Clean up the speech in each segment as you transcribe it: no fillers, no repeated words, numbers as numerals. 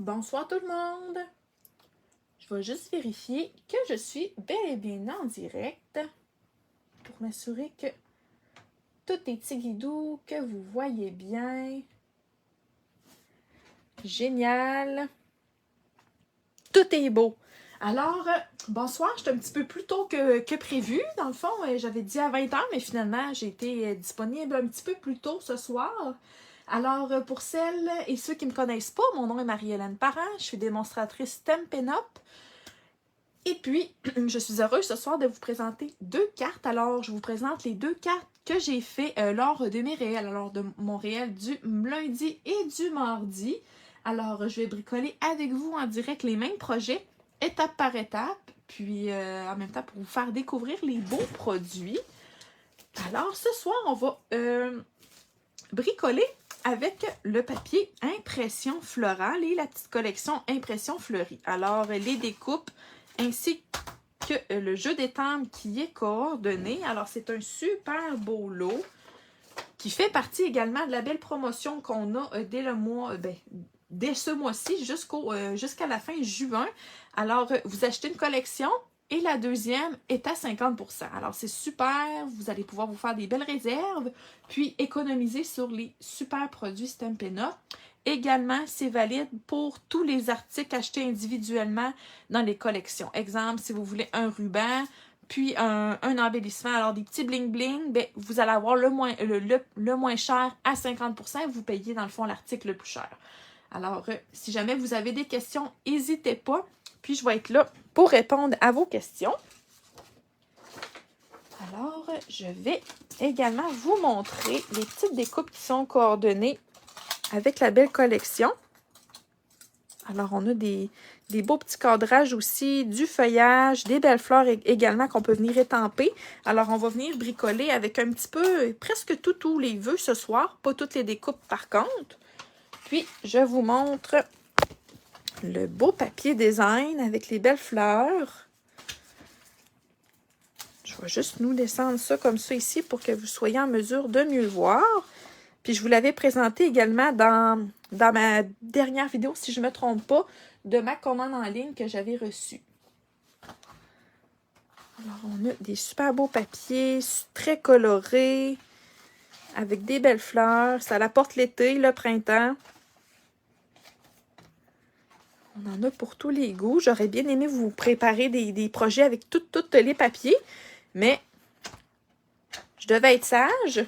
Bonsoir tout le monde! Je vais juste vérifier que je suis bel et bien en direct pour m'assurer que tout est tigidou, que vous voyez bien. Génial! Tout est beau! Alors, bonsoir, j'étais un petit peu plus tôt que prévu. Dans le fond, j'avais dit à 20h, mais finalement, j'ai été disponible un petit peu plus tôt ce soir. Alors, pour celles et ceux qui ne me connaissent pas, mon nom est Marie-Hélène Parent, je suis démonstratrice Stampin' Up. Et puis, je suis heureuse ce soir de vous présenter deux cartes. Alors, je vous présente les deux cartes que j'ai fait lors de mes réels, alors de mon réel du lundi et du mardi. Alors, je vais bricoler avec vous en direct les mêmes projets, étape par étape, puis en même temps pour vous faire découvrir les beaux produits. Alors, ce soir, on va bricoler avec le papier Impression Florale et la petite collection Impression Fleurie. Alors, les découpes ainsi que le jeu d'étampes qui est coordonné. Alors, c'est un super beau lot qui fait partie également de la belle promotion qu'on a dès le mois, dès ce mois-ci jusqu'à la fin juin. Alors, vous achetez une collection et la deuxième est à 50%. Alors, c'est super. Vous allez pouvoir vous faire des belles réserves, puis économiser sur les super produits Stampin' Up. Également, c'est valide pour tous les articles achetés individuellement dans les collections. Exemple, si vous voulez un ruban, puis un embellissement, alors des petits bling-bling, ben, vous allez avoir le moins cher à 50%. Vous payez dans le fond l'article le plus cher. Alors, si jamais vous avez des questions, n'hésitez pas. Puis, je vais être là pour répondre à vos questions. Alors, je vais également vous montrer les petites découpes qui sont coordonnées avec la belle collection. Alors, on a des beaux petits cadrages aussi, du feuillage, des belles fleurs également qu'on peut venir étamper. Alors, on va venir bricoler avec un petit peu, presque tous les vœux ce soir. Pas toutes les découpes par contre. Puis, je vous montre le beau papier design avec les belles fleurs. Je vais juste nous descendre ça comme ça ici pour que vous soyez en mesure de mieux voir. Puis je vous l'avais présenté également dans ma dernière vidéo, si je ne me trompe pas, de ma commande en ligne que j'avais reçue. Alors, on a des super beaux papiers, très colorés, avec des belles fleurs. Ça apporte l'été, le printemps. On en a pour tous les goûts. J'aurais bien aimé vous préparer des projets avec tous les papiers, mais je devais être sage.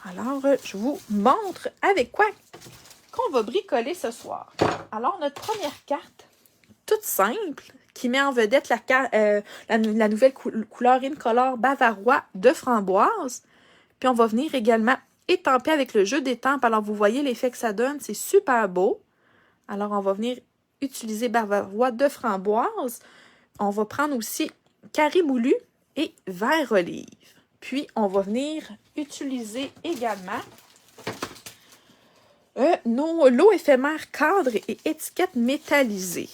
Alors, je vous montre avec quoi qu'on va bricoler ce soir. Alors, notre première carte, toute simple, qui met en vedette la nouvelle couleur Incolore Bavarois de framboise. Puis, on va venir également étamper avec le jeu d'étampes. Alors, vous voyez l'effet que ça donne, c'est super beau. Alors, on va venir utiliser Bavarois de framboise. On va prendre aussi carré moulu et vert olive. Puis, on va venir utiliser également nos lots éphémères cadres et étiquettes métallisées.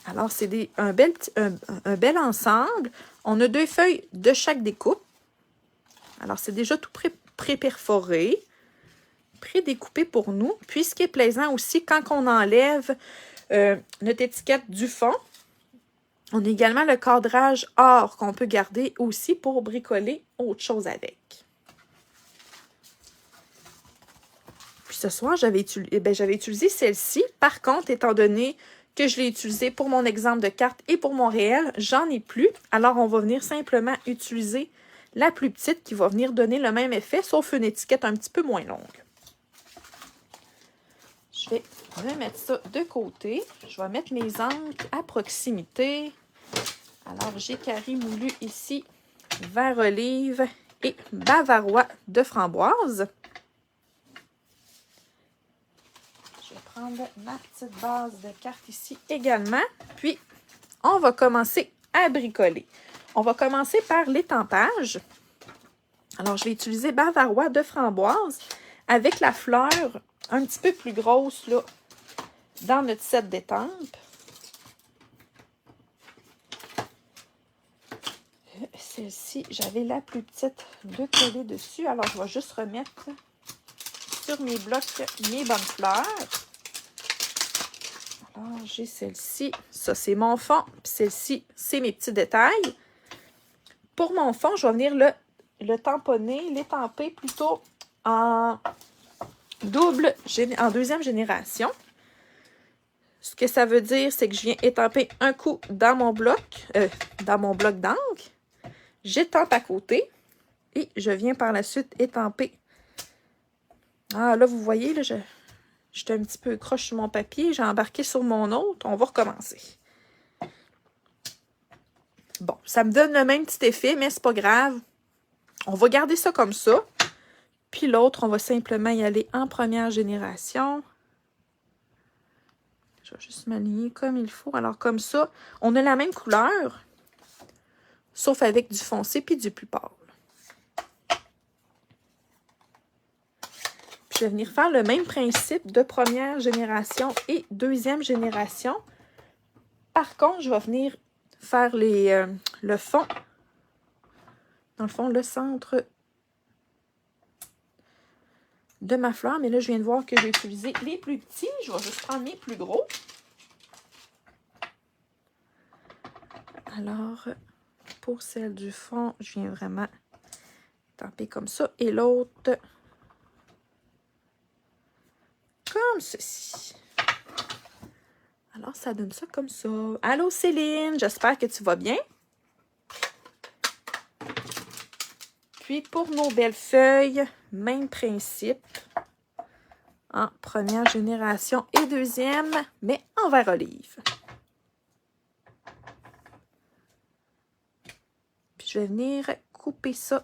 Alors, c'est un bel ensemble. On a 2 feuilles de chaque découpe. Alors, c'est déjà tout pré-perforé, pré-découpé pour nous. Puis, ce qui est plaisant aussi, quand on enlève notre étiquette du fond, on a également le cadrage or qu'on peut garder aussi pour bricoler autre chose avec. Puis ce soir, j'avais utilisé celle-ci. Par contre, étant donné que je l'ai utilisée pour mon exemple de carte et pour mon réel, j'en ai plus. Alors, on va venir simplement utiliser la plus petite qui va venir donner le même effet, sauf une étiquette un petit peu moins longue. Je vais remettre ça de côté. Je vais mettre mes encres à proximité. Alors, j'ai carré moulu ici, vert olive et bavarois de framboise. Je vais prendre ma petite base de cartes ici également. Puis, on va commencer à bricoler. On va commencer par l'étampage. Alors, je vais utiliser bavarois de framboise avec la fleur un petit peu plus grosse là, dans notre set d'étampes. Celle-ci, j'avais la plus petite de coller dessus. Alors, je vais juste remettre sur mes blocs mes bonnes fleurs. Alors, j'ai celle-ci. Ça, c'est mon fond. Puis celle-ci, c'est mes petits détails. Pour mon fond, je vais venir le tamponner, l'étamper plutôt en deuxième génération. Ce que ça veut dire, c'est que je viens étamper un coup dans mon bloc d'encre. J'étampe à côté et je viens par la suite étamper. Ah, là, vous voyez, là, j'étais un petit peu croche sur mon papier. J'ai embarqué sur mon autre. On va recommencer. Bon, ça me donne le même petit effet, mais c'est pas grave. On va garder ça comme ça. Puis l'autre, on va simplement y aller en première génération. Je vais juste m'aligner comme il faut. Alors, comme ça, on a la même couleur, sauf avec du foncé puis du plus pâle. Puis, je vais venir faire le même principe de première génération et deuxième génération. Par contre, je vais venir faire le fond. Dans le fond, le centre de ma fleur. Mais là, je viens de voir que j'ai utilisé les plus petits. Je vais juste prendre mes plus gros. Alors, pour celle du fond, je viens vraiment tamper comme ça. Et l'autre, comme ceci. Alors, ça donne ça comme ça. Allô, Céline, j'espère que tu vas bien. Puis, pour nos belles feuilles, même principe. En première génération et deuxième, mais en vert olive. Puis, je vais venir couper ça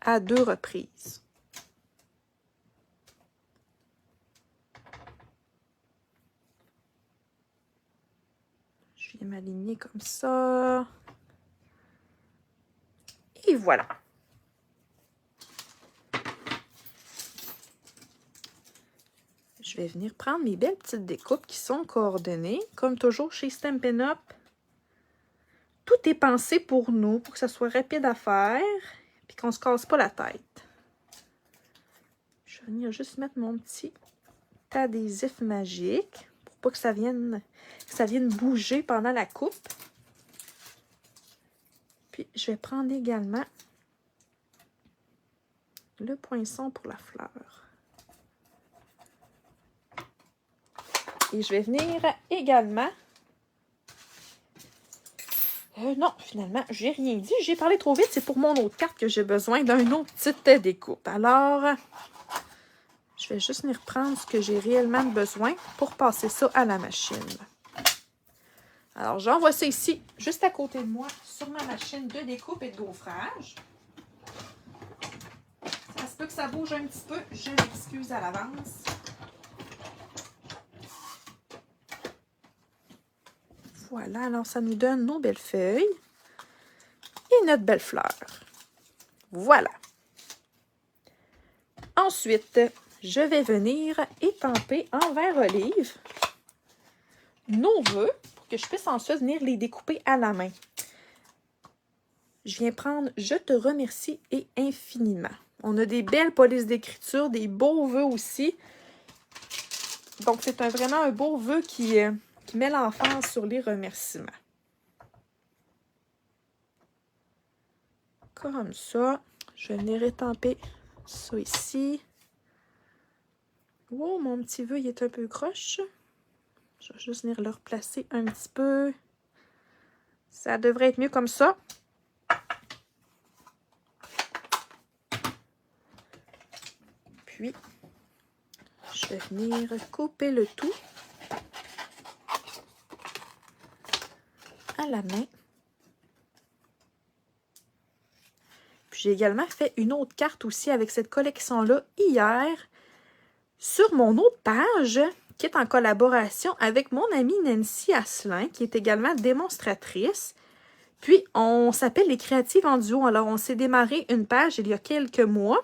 à 2 reprises. Je viens m'aligner comme ça. Et voilà. Je vais venir prendre mes belles petites découpes qui sont coordonnées. Comme toujours chez Stampin' Up, tout est pensé pour nous, pour que ça soit rapide à faire, puis qu'on ne se casse pas la tête. Je vais venir juste mettre mon petit adhésif magique, pour pas que ça vienne bouger pendant la coupe. Puis je vais prendre également le poinçon pour la fleur. Et je vais venir également... non, finalement, j'ai rien dit. J'ai parlé trop vite. C'est pour mon autre carte que j'ai besoin d'une autre petite découpe. Alors, je vais juste venir prendre ce que j'ai réellement besoin pour passer ça à la machine. Alors, j'envoie ça ici, juste à côté de moi, sur ma machine de découpe et de gaufrage. Ça se peut que ça bouge un petit peu. Je m'excuse à l'avance. Voilà, alors ça nous donne nos belles feuilles et notre belle fleur. Voilà. Ensuite, je vais venir étamper en vert olive nos vœux pour que je puisse ensuite venir les découper à la main. Je viens prendre « Je te remercie et infiniment ». On a des belles polices d'écriture, des beaux vœux aussi. Donc, c'est vraiment un beau vœu qui met l'emphase sur les remerciements. Comme ça. Je vais venir étamper ça ici. Oh, mon petit vœu, il est un peu croche. Je vais juste venir le replacer un petit peu. Ça devrait être mieux comme ça. Puis, je vais venir couper le tout à la main. Puis j'ai également fait une autre carte aussi avec cette collection-là hier sur mon autre page qui est en collaboration avec mon amie Nancy Asselin, qui est également démonstratrice. Puis, on s'appelle Les Créatives en duo. Alors, on s'est démarré une page il y a quelques mois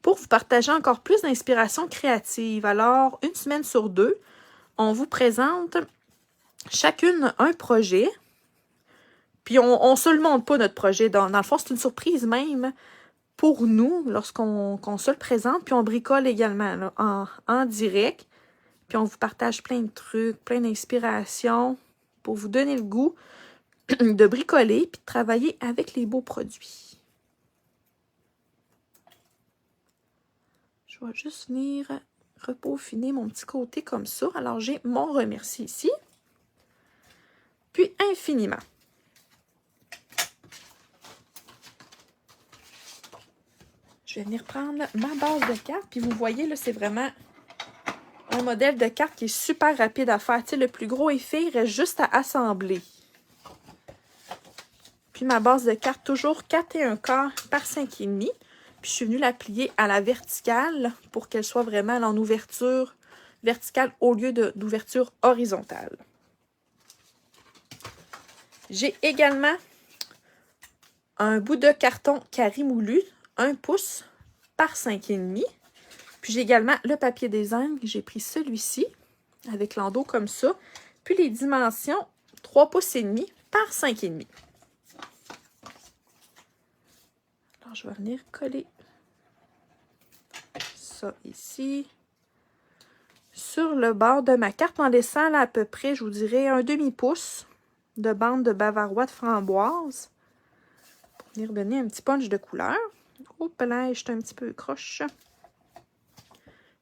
pour vous partager encore plus d'inspiration créative. Alors, une semaine sur 2, on vous présente chacune un projet. Puis, on ne se le montre pas, notre projet. Dans le fond, c'est une surprise même pour nous lorsqu'on se le présente. Puis, on bricole également là, en direct. Puis on vous partage plein de trucs, plein d'inspirations pour vous donner le goût de bricoler puis de travailler avec les beaux produits. Je vais juste venir repaufiner mon petit côté comme ça. Alors, j'ai mon remercie ici. Puis, infiniment. Je vais venir prendre ma base de carte. Puis, vous voyez, là, c'est vraiment un modèle de carte qui est super rapide à faire. Tu sais, le plus gros effet, il reste juste à assembler. Puis, ma base de carte, toujours 4 1/4 par 5,5. Puis, je suis venue la plier à la verticale pour qu'elle soit vraiment en ouverture verticale au lieu d'ouverture horizontale. J'ai également un bout de carton carré moulu, 1 pouce par 5,5. Puis j'ai également le papier design. J'ai pris celui-ci avec l'endos comme ça. Puis les dimensions, 3 pouces et demi par 5,5. Alors je vais venir coller ça ici sur le bord de ma carte en laissant là à peu près, je vous dirais, un demi-pouce de bande de bavarois de framboise pour venir donner un petit punch de couleur. Hop là, je suis un petit peu croche.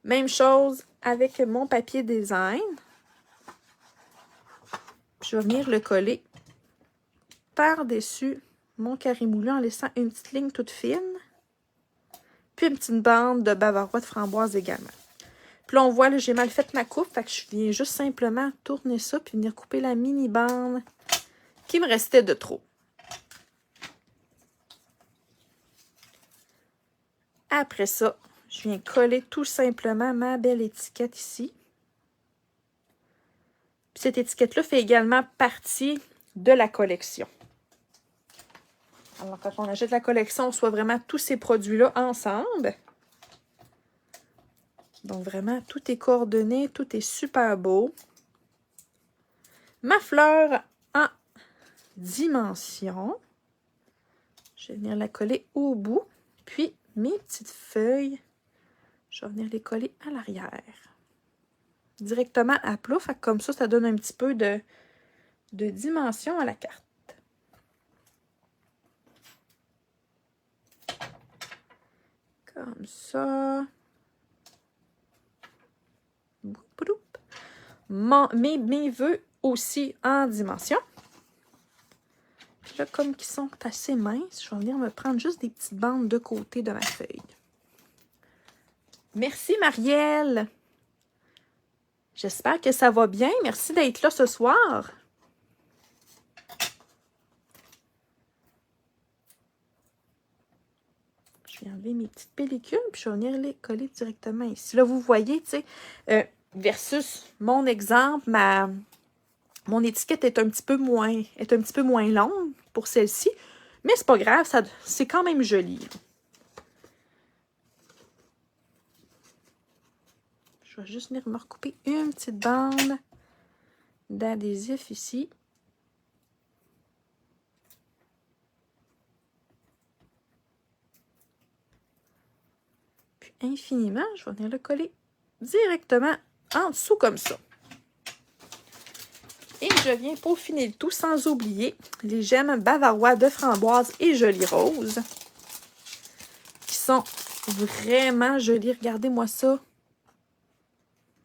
Même chose avec mon papier design. Je vais venir le coller par-dessus mon carré moulu en laissant une petite ligne toute fine. Puis une petite bande de bavarois de framboise également. Puis là, on voit, là, j'ai mal fait ma coupe. Fait que je viens juste simplement tourner ça puis venir couper la mini bande qui me restait de trop. Après ça, je viens coller tout simplement ma belle étiquette ici. Puis cette étiquette-là fait également partie de la collection. Alors, quand on achète la collection, on reçoit vraiment tous ces produits-là ensemble. Donc, vraiment, tout est coordonné, tout est super beau. Ma fleur en dimension. Je vais venir la coller au bout. Puis, mes petites feuilles, je vais venir les coller à l'arrière. Directement à plat. Fait que comme ça donne un petit peu de dimension à la carte. Comme ça. Mes vœux aussi en dimension. Puis là, comme ils sont assez minces, je vais venir me prendre juste des petites bandes de côté de ma feuille. Merci Marielle! J'espère que ça va bien. Merci d'être là ce soir. Je vais enlever mes petites pellicules, puis je vais venir les coller directement ici. Là, vous voyez, tu sais, versus mon exemple, mon étiquette est un petit peu moins longue pour celle-ci, mais c'est pas grave, c'est quand même joli. Je vais juste venir me recouper une petite bande d'adhésif ici. Puis infiniment, je vais venir le coller directement en dessous comme ça. Et je viens peaufiner le tout sans oublier les gemmes bavarois de framboise et joli rose qui sont vraiment jolies. Regardez-moi ça.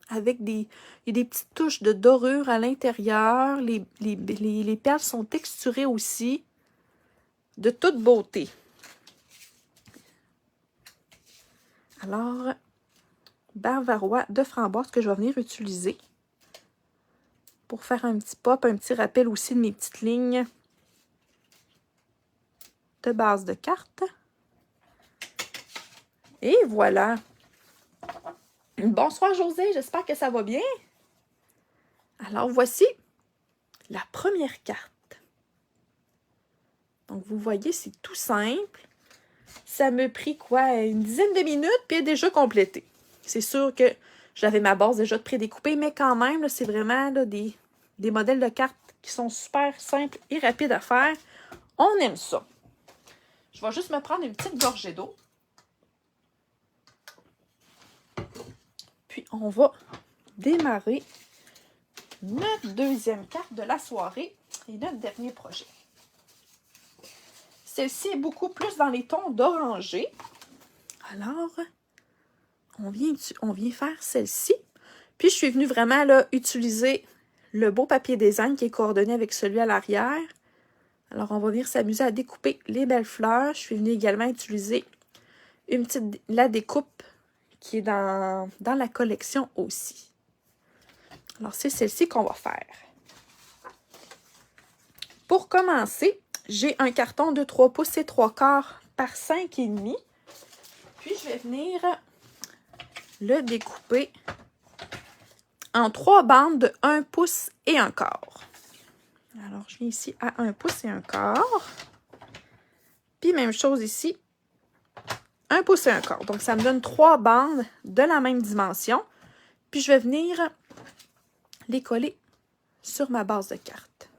Avec il y a des petites touches de dorure à l'intérieur. Les perles sont texturées aussi. De toute beauté. Alors, bavarois de framboise que je vais venir utiliser pour faire un petit pop, un petit rappel aussi de mes petites lignes de base de carte. Et voilà. Bonsoir José, j'espère que ça va bien. Alors voici la première carte. Donc vous voyez, c'est tout simple. Ça me prit quoi, une dizaine de minutes, puis elle est déjà complétée. C'est sûr que j'avais ma base déjà prédécoupée, mais quand même, c'est vraiment là, des modèles de cartes qui sont super simples et rapides à faire. On aime ça. Je vais juste me prendre une petite gorgée d'eau. Puis on va démarrer notre deuxième carte de la soirée et notre dernier projet. Celle-ci est beaucoup plus dans les tons d'orangé. Alors, on vient faire celle-ci. Puis, je suis venue vraiment là, utiliser le beau papier design qui est coordonné avec celui à l'arrière. Alors, on va venir s'amuser à découper les belles fleurs. Je suis venue également utiliser la découpe qui est dans la collection aussi. Alors, c'est celle-ci qu'on va faire. Pour commencer, j'ai un carton de 3 pouces et 3/4 par 5,5. Puis, je vais venir le découper en 3 bandes de 1 pouce et 1/4. Alors, je viens ici à 1 pouce et 1/4. Puis, même chose ici, 1 pouce et 1/4. Donc, ça me donne 3 bandes de la même dimension. Puis, je vais venir les coller sur ma base de carte.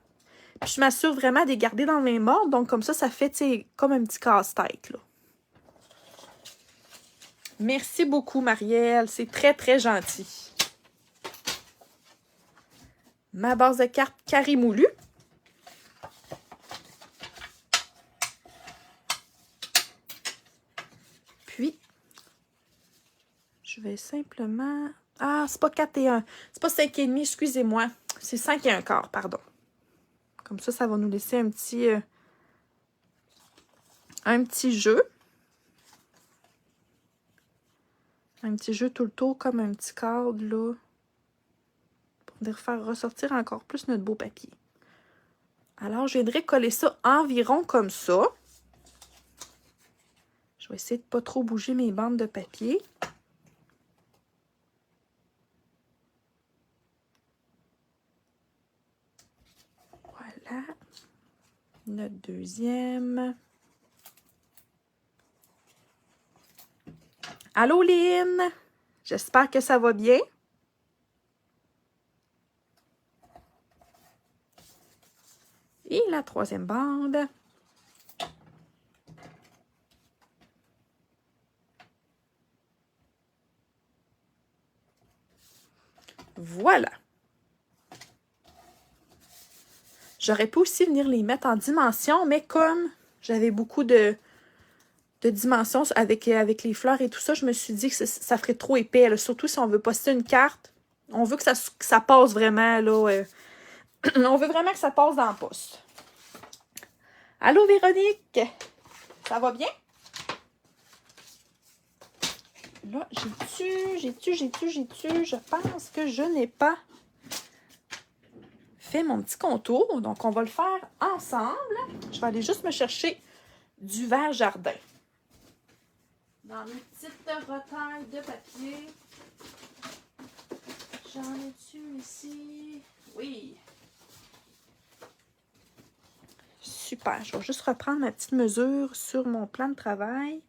Puis, je m'assure vraiment de les garder dans le même ordre. Donc, comme ça fait, tu sais, comme un petit casse-tête, là. Merci beaucoup, Marielle. C'est très, très gentil. Ma base de carte carré moulu. Puis, je vais simplement... Ah, c'est pas 4 et 1. C'est pas 5,5, excusez-moi. C'est 5 et 1/4, pardon. Comme ça va nous laisser un petit jeu. Un petit jeu tout le tour, comme un petit cadre, là. Pour venir faire ressortir encore plus notre beau papier. Alors, je viendrai coller ça environ comme ça. Je vais essayer de ne pas trop bouger mes bandes de papier. Voilà. Notre deuxième. Allô, Lynn! J'espère que ça va bien. Et la troisième bande. Voilà. J'aurais pu aussi venir les mettre en dimension, mais comme j'avais beaucoup de dimensions avec les fleurs et tout ça, je me suis dit que ça ferait trop épais. Là. Surtout si on veut poster une carte. On veut que ça passe vraiment, là. On veut vraiment que ça passe dans le poste. Allô, Véronique? Ça va bien? Là, j'ai-tu? Je pense que je n'ai pas fait mon petit contour. Donc, on va le faire ensemble. Je vais aller juste me chercher du vert jardin. Dans mes petites retailles de papier. J'en ai-tu ici? Oui. Super. Je vais juste reprendre ma petite mesure sur mon plan de travail.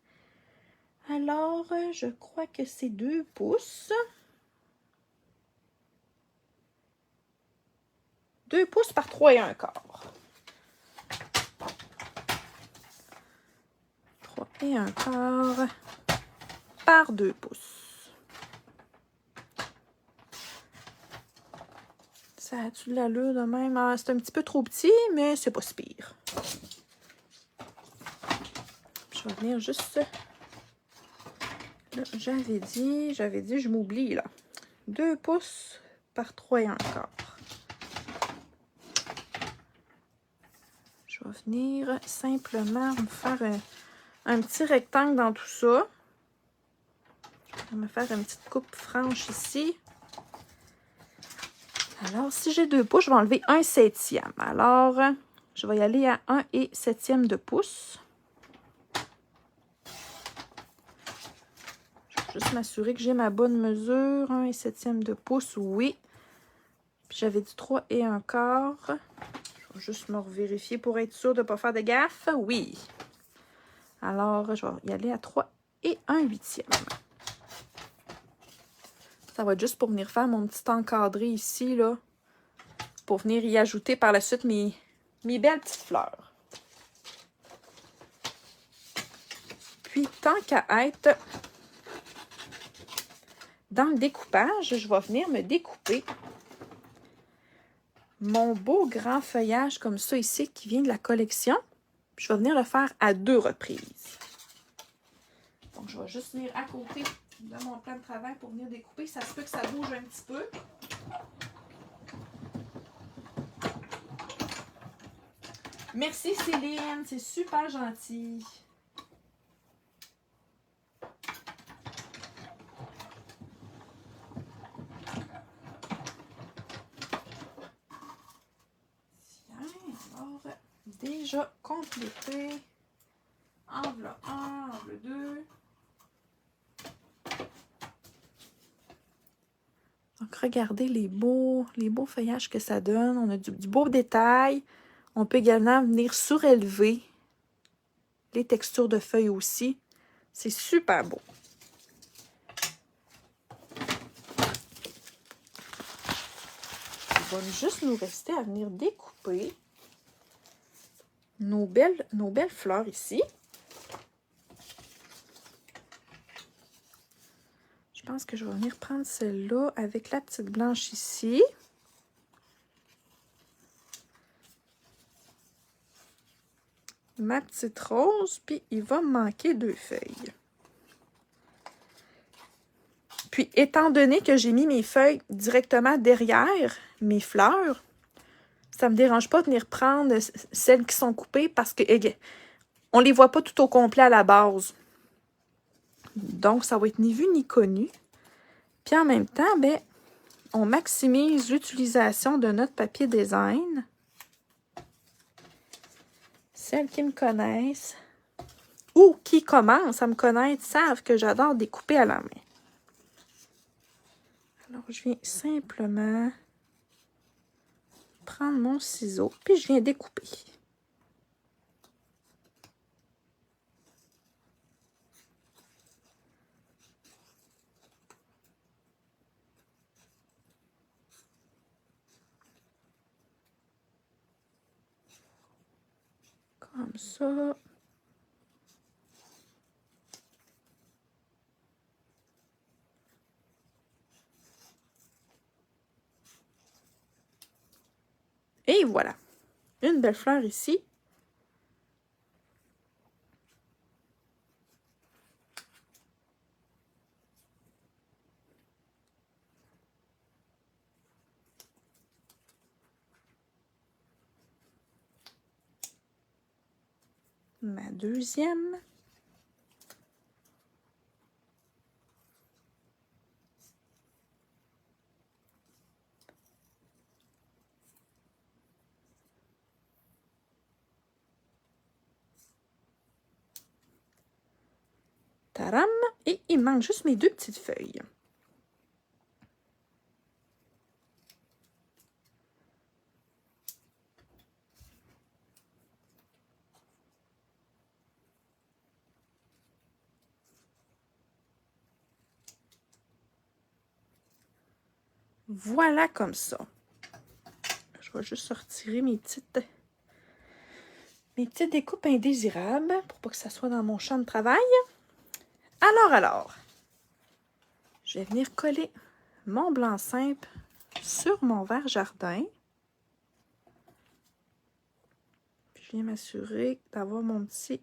Alors, je crois que c'est 2 pouces. 2 pouces par 3 et 1/4. 3 et 1/4 par 2 pouces. Ça a-tu de l'allure de même? Ah, c'est un petit peu trop petit, mais c'est pas si pire. Je vais venir juste... Là, j'avais dit, je m'oublie, là. 2 pouces par 3 et 1/4. Je vais venir simplement me faire un petit rectangle dans tout ça. Je vais me faire une petite coupe franche ici. Alors, si j'ai 2 pouces, je vais enlever 1/7. Alors, je vais y aller à 1/7 de pouce. Je vais juste m'assurer que j'ai ma bonne mesure. 1/7 de pouce, oui. Puis j'avais dit 3 et 1/4. Je vais juste me vérifier pour être sûre de ne pas faire de gaffe. Oui. Alors, je vais y aller à 3 et 1/8. Ça va être juste pour venir faire mon petit encadré ici, là. Pour venir y ajouter par la suite mes belles petites fleurs. Puis, tant qu'à être dans le découpage, je vais venir me découper mon beau grand feuillage comme ça ici qui vient de la collection. Je vais venir le faire à 2 reprises. Donc, je vais juste venir à côté de mon plan de travail pour venir découper. Ça se peut que ça bouge un petit peu. Merci Céline, c'est super gentil. Alors, déjà complété. Angle 1, angle 2. Donc, regardez les beaux feuillages que ça donne. On a du beau détail. On peut également venir surélever les textures de feuilles aussi. C'est super beau. Il va juste nous rester à venir découper nos belles fleurs ici. Je pense que je vais venir prendre celle-là avec la petite blanche ici. Ma petite rose, puis il va me manquer 2 feuilles. Puis, étant donné que j'ai mis mes feuilles directement derrière mes fleurs, ça ne me dérange pas de venir prendre celles qui sont coupées parce que on ne les voit pas tout au complet à la base. Donc, ça va être ni vu ni connu. Puis en même temps, ben, on maximise l'utilisation de notre papier design. Celles qui me connaissent ou qui commencent à me connaître savent que j'adore découper à la main. Alors, je viens simplement prendre mon ciseau, puis je viens découper. Comme ça. Et voilà. Une belle fleur ici. Ma deuxième. Taram! Et il manque juste mes 2 petites feuilles. Voilà comme ça. Je vais juste retirer mes petites découpes indésirables pour pas que ça soit dans mon champ de travail. Alors, je vais venir coller mon blanc simple sur mon verre jardin. Puis je viens m'assurer d'avoir mon petit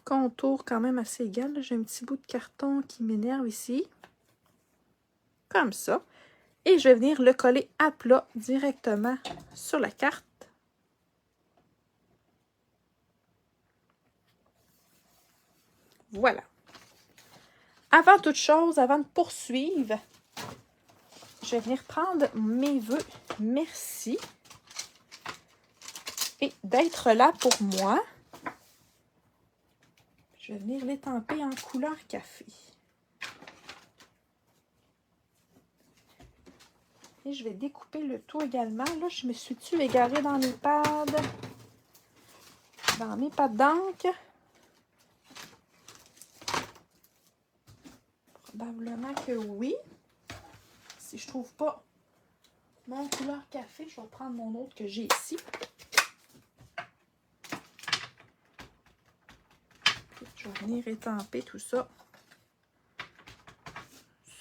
contour quand même assez égal. J'ai un petit bout de carton qui m'énerve ici. Comme ça. Et je vais venir le coller à plat directement sur la carte. Voilà. Avant toute chose, avant de poursuivre, je vais venir prendre mes vœux merci et d'être là pour moi. Je vais venir l'étamper en couleur café. Et je vais découper le tout également. Là, je me suis-tu égarée dans mes pads? Dans mes pads d'encre? Probablement que oui. Si je trouve pas mon couleur café, je vais prendre mon autre que j'ai ici. Je vais venir étamper tout ça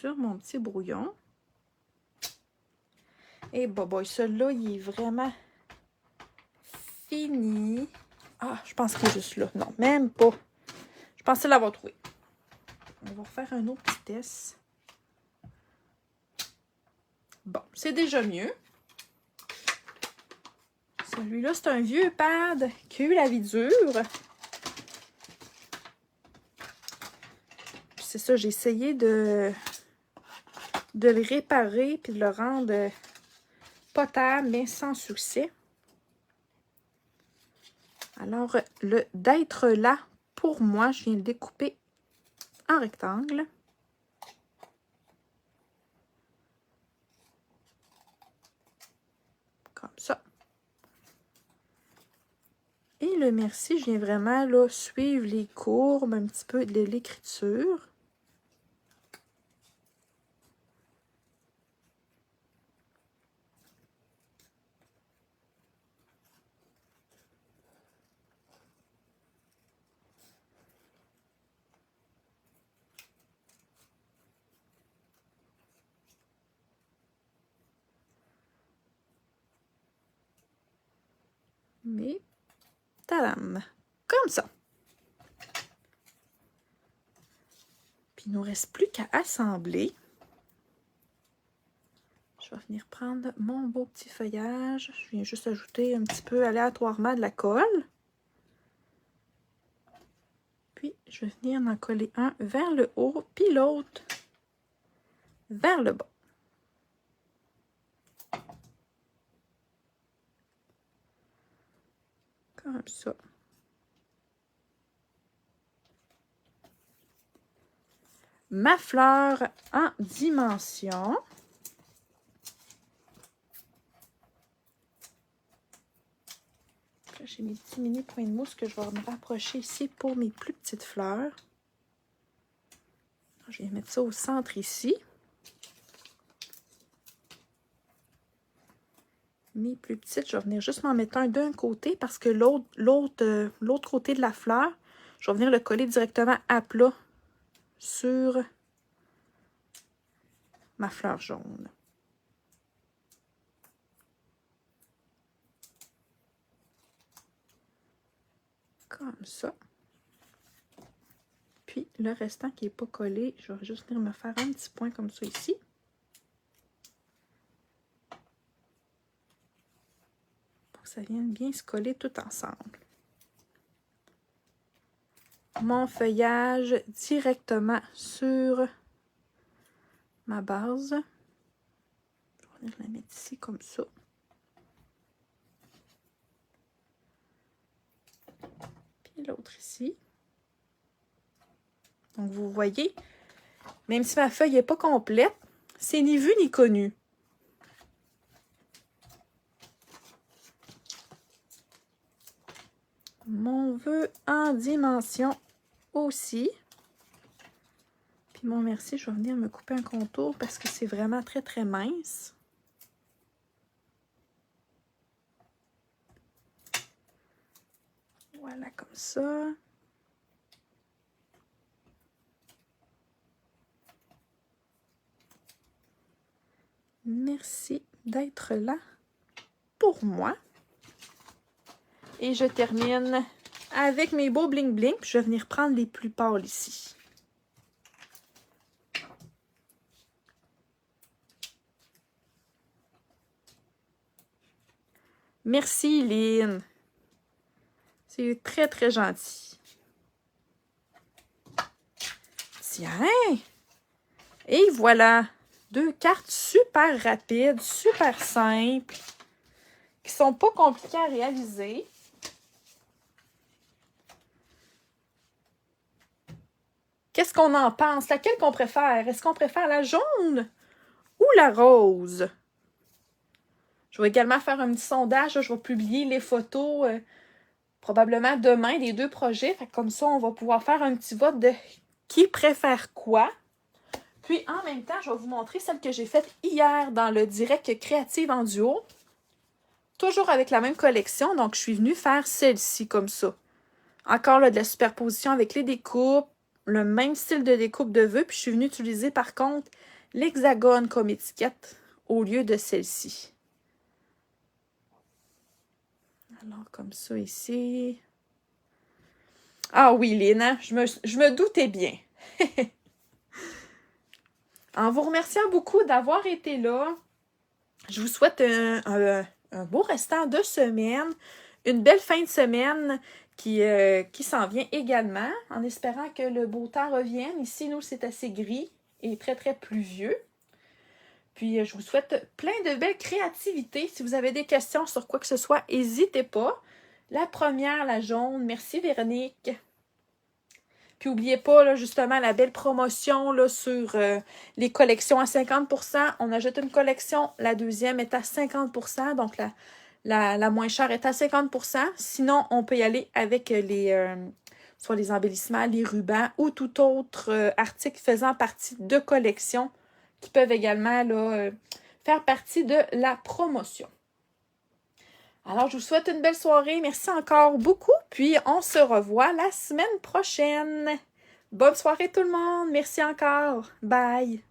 sur mon petit brouillon. Et boy, celui-là, il est vraiment fini. Ah, je pense qu'il est juste là. Non, même pas. Je pensais l'avoir trouvé. On va refaire un autre petit test. Bon, c'est déjà mieux. Celui-là, c'est un vieux pad qui a eu la vie dure. C'est ça, j'ai essayé de le réparer puis de le rendre potable, mais sans succès. Alors, le d'être là, pour moi, je viens le découper en rectangle. Comme ça. Et le merci, je viens vraiment là suivre les courbes un petit peu de l'écriture. Mais, tadam! Comme ça. Puis, il ne nous reste plus qu'à assembler. Je vais venir prendre mon beau petit feuillage. Je viens juste ajouter un petit peu aléatoirement de la colle. Puis, je vais venir en coller un vers le haut, puis l'autre vers le bas. Comme ça. Ma fleur en dimension. J'ai mes petits mini points de mousse que je vais me rapprocher ici pour mes plus petites fleurs. Je vais mettre ça au centre ici. Mes plus petites, je vais venir juste m'en mettre un d'un côté parce que l'autre côté de la fleur, je vais venir le coller directement à plat sur ma fleur jaune. Comme ça. Puis, le restant qui n'est pas collé, je vais juste venir me faire un petit point comme ça ici. Pour que ça vienne bien se coller tout ensemble. Mon feuillage directement sur ma base. Je vais venir la mettre ici comme ça. Puis l'autre ici. Donc, vous voyez, même si ma feuille n'est pas complète, c'est ni vu ni connu. Mon vœu en dimension aussi. Puis mon merci, je vais venir me couper un contour parce que c'est vraiment très, très mince. Voilà, comme ça. Merci d'être là pour moi. Et je termine avec mes beaux bling bling. Puis je vais venir prendre les plus pâles ici. Merci, Lynn. C'est très, très gentil. Tiens! Et voilà! 2 cartes super rapides, super simples, qui sont pas compliquées à réaliser. Qu'est-ce qu'on en pense? Laquelle qu'on préfère? Est-ce qu'on préfère la jaune ou la rose? Je vais également faire un petit sondage. Je vais publier les photos probablement demain des 2 projets. Fait que comme ça, on va pouvoir faire un petit vote de qui préfère quoi. Puis, en même temps, je vais vous montrer celle que j'ai faite hier dans le direct Créative en duo. Toujours avec la même collection. Donc, je suis venue faire celle-ci comme ça. Encore là, de la superposition avec les découpes, le même style de découpe de vœux, puis je suis venue utiliser par contre l'hexagone comme étiquette au lieu de celle-ci. Alors, comme ça ici. Ah oui, Lynn, je me doutais bien. En vous remerciant beaucoup d'avoir été là, je vous souhaite un beau restant de semaine, une belle fin de semaine qui s'en vient également, en espérant que le beau temps revienne. Ici, nous, c'est assez gris et très, très pluvieux. Puis, je vous souhaite plein de belles créativités. Si vous avez des questions sur quoi que ce soit, n'hésitez pas. La première, la jaune. Merci, Véronique. Puis, n'oubliez pas, là, justement, la belle promotion là, sur les collections à 50%. On ajoute une collection. La deuxième est à 50%. Donc, la moins chère est à 50%. Sinon, on peut y aller avec soit les embellissements, les rubans ou tout autre article faisant partie de collection qui peuvent également là, faire partie de la promotion. Alors, je vous souhaite une belle soirée. Merci encore beaucoup. Puis, on se revoit la semaine prochaine. Bonne soirée tout le monde. Merci encore. Bye.